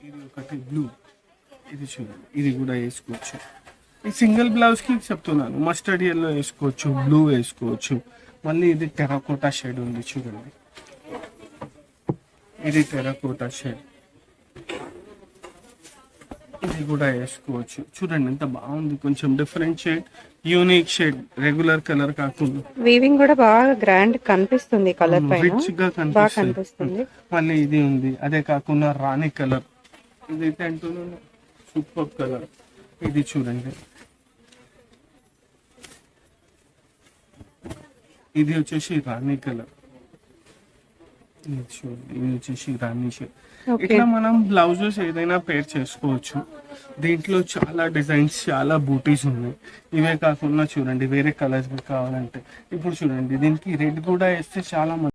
ఇది ఒకటి బ్లూ, ఇది చూడండి, ఇది కూడా వేసుకోవచ్చు. ఈ సింగిల్ బ్లౌజ్కి చెప్తున్నాను, మస్టర్డ్ ఎల్లో వేసుకోవచ్చు, బ్లూ వేసుకోవచ్చు. మళ్ళీ ఇది టెరాకోటా షేడ్ ఉంది చూడండి, ఇది టెరాకోటా షేడ్, ఇది కూడా వేసుకోవచ్చు. చూడండి ఎంత బాగుంది, కొంచెం different shade, unique shade, regular colour కాకుండా వీవింగ్ కూడా బాగా గ్రాండ్ కనిపిస్తుంది, కలర్ పైన రిచ్ గా బాగా కనిపిస్తుంది. కనిపిస్తుంది. మళ్ళీ ఇది ఉంది, అదే కాకుండా రాణి కలర్, ఇదైతే అంటున్నాను సూపర్ కలర్. ఇది చూడండి, ఇది వచ్చేసి రాణి కలర్, ఇది చూడండి, ఇది వచ్చేసి రాణి షేడ్. ఓకే, ఇట్లా మనం బ్లౌజెస్ ఏదైనా పేర్ చేసుకోవచ్చు. దీంట్లో చాలా డిజైన్స్, చాలా బూటీస్ ఉన్నాయి. ఇవే కాకుండా చూడండి వేరే కలర్స్ కావాలంటే, ఇప్పుడు చూడండి దీనికి రెడ్ కూడా వేస్తే చాలా